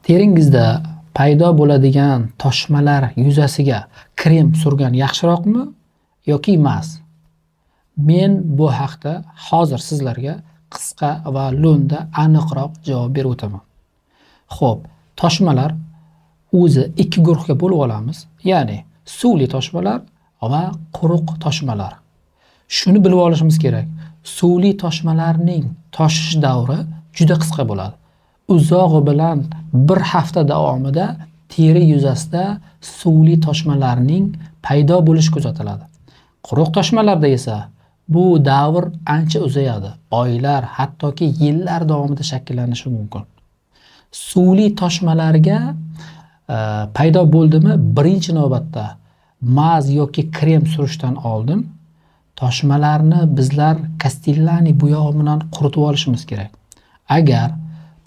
Teringizda paydo bo'ladigan toshmalar yuzasiga krem surgan yaxshiroqmi yoki emas? Men bu haqda hozir sizlarga qisqa va lo'nda aniqroq javob berib o'taman. Xo'p, toshmalar o'zi ikki guruhga bo'lib olamiz, ya'ni suvli toshmalar va quruq toshmalar. Shuni bilib olishimiz kerak. Suvli toshmalarning toshish davri juda qisqa bo'ladi. Uzog'i bilan bir hafta davomida teri yuzasida suvli toshmalarning paydo bo'lishi kuzatiladi. Quruq toshmalarda esa bu davr ancha uzayadi. Oylar, hattoki yillar davomida shakllanishi mumkin. Suvli toshmalarga paydo bo'ldimi, birinchi navbatda maz yoki krem surishdan oldin toshmalarni bizlar Castellani buyog'i bilan quritib olishimiz kerak. Agar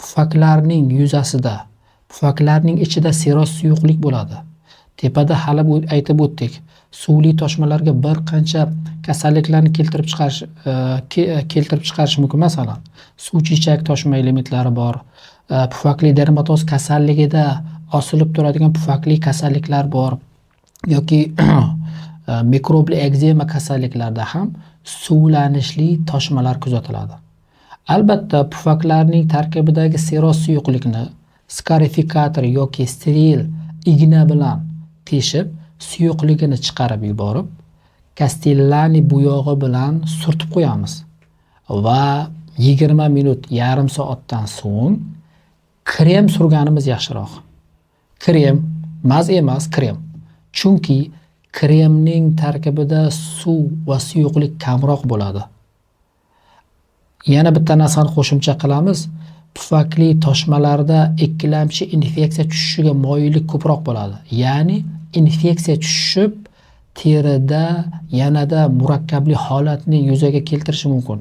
pufaklarning yuzasida, pufaklarning ichida seroz suyuqlik bo'ladi. Tepada hali aytib o'tdik. Suvli toshmalarga bir qancha kasalliklarni keltirib chiqarish mumkin. Masalan, suvchechak toshma elementlari bor. Pufakli dermatoz kasalligida osilib turadigan pufakli kasalliklar bor. Yoki mikrobli ekzema kasalliklarda ham suvlanishli toshmalar kuzatiladi. Albatta, pufaklarning tarkibidagi seroz suyuqlikni skarifikator yoki steril igna bilan teshib, suyuqligini chiqarib yuborib, Castellani buyog'i bilan surtib qo'yamiz. Va 20 minut, yarim soatdan so'ng krem surganimiz yaxshiroq. Krem, maz emas, krem. Chunki kremning tarkibida suv va suyuqlik kamroq bo'ladi. Yana bitta narsani qo'shimcha qilamiz. Pufakli toshmalarda ikkilamchi infeksiya tushishiga moyillik ko'proq bo'ladi. Ya'ni infeksiya tushib, terida yanada murakkabli holatni yuzaga keltirishi mumkin.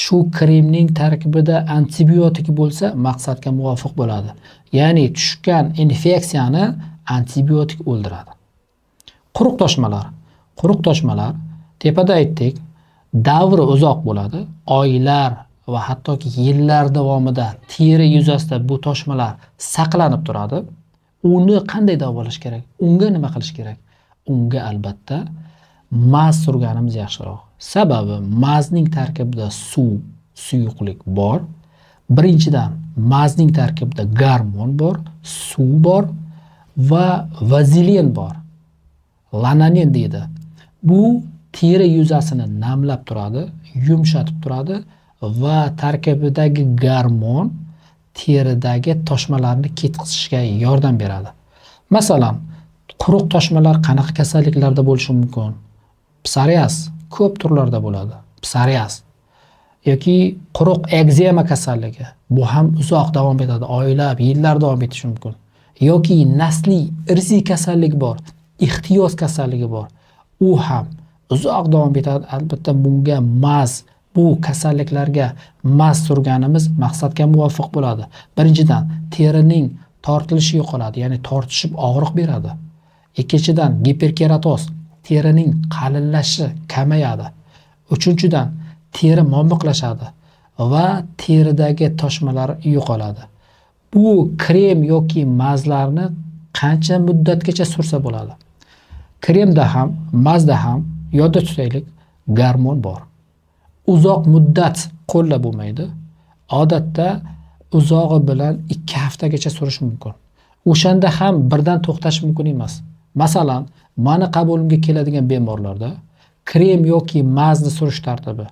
Shu kremning tarkibida antibiotik bo'lsa, maqsadga muvofiq bo'ladi. Ya'ni tushgan infeksiyani antibiotik o'ldiradi. Quruq toshmalar. Quruq toshmalar tepada aytdik, davri uzoq bo'ladi. Oylar va hattoki yillar davomida teri yuzasida bu toshmalar saqlanib turadi. Uni qanday davolash kerak? Unga nima qilish kerak? Unga albatta maz surganimiz yaxshiroq. Sababi mazning tarkibida suv, suyuqlik bor. Birinchidan, mazning tarkibida gormon bor, suv bor va vazelin bor. Lanonin deydi. Bu teri yuzasini namlab turadi, yumshatib turadi va tarkibidagi gormon teridagi toshmalarni ketkizishga yordam beradi. Masalan, quruq toshmalar qanaqa kasalliklarda bo'lishi mumkin? Psoriaz ko'p turlarda bo'ladi. Psoriaz yoki quruq ekzema kasalligi. Bu ham uzoq davom etadi, oylab, yillar davom etishi mumkin. Yoki nasliy irsiy kasallik bor, ixtiyoz kasalligi bor. U ham uzoq davom etadi. Albatta bunga maz, bu kasalliklarga maz surganimiz maqsadga muvofiq bo'ladi. Birinchidan, terining tortilishi yo'qoladi, ya'ni tortishib og'riq beradi. Ikkinchidan, giperkeratoz, terining qalinlashi kamayadi. Uchinchidan, teri momiqlashadi va teridagi toshmalar yo'qoladi. Bu krem yoki mazlarni qancha muddatgacha sursa bo'ladi? Kremda ham, mazda ham yodda tutaylik, gormon bor. Uzoq muddat qo'llab bo'lmaydi. Odatda uzog'i bilan 2 haftagacha surish mumkin. O'shanda ham birdan to'xtash mumkin emas. Masalan, meni qabulimga keladigan bemorlarda krem yoki mazni surish tartibi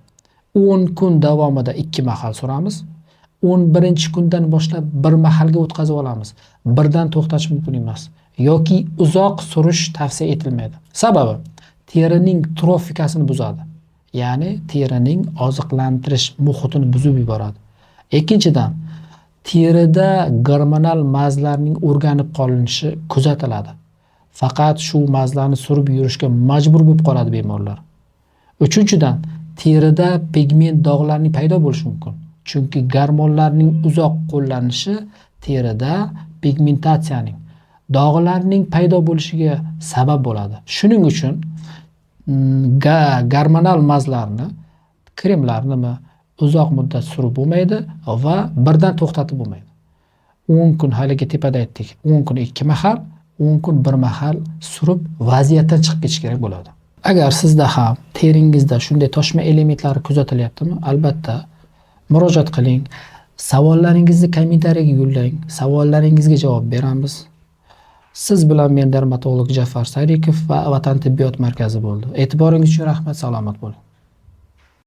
10 kun davomida 2 mahal suramiz. 11-kundan boshlab bir mahalga o'tkazib olamiz. Birdan to'xtash mumkin emas yoki uzoq surish tavsiya etilmaydi. Sababi terining trofikasini buzadi. Ya'ni terining oziqlantirish muhitini buzib yuboradi. Ikkinchidan, terida gormonal mazlarning o'rganib qolinishi kuzatiladi. Faqat shu mazlarni surib yurishga majbur bo'lib qoladi bemorlar. Uchinchidan, terida pigment dog'larning paydo bo'lishi mumkin. Chunki gormonlarning uzoq qo'llanishi terida pigmentatsiyaning, dog'larning paydo bo'lishiga sabab bo'ladi. Shuning uchun gormonal mazlarni, kremlarni uzoq muddat surib bo'lmaydi va birdan to'xtatib bo'lmaydi. 10 kun haligi tepada aytdik, 10 kun 2 mahal, 10 kun bir mahal surib vaziyatdan chiqib ketish kerak bo'ladi. Agar sizda ham teringizda shunday toshma elementlari kuzatilyaptimi, albatta murojaat qiling. Savollaringizni kommentariyaga yo'llang. Savollaringizga javob beramiz. Siz bilan men dermatolog Jafar Sarikov va Vatan tibbiyot markazi bo'ldi. E'tiboringiz uchun rahmat, salomat bo'ling.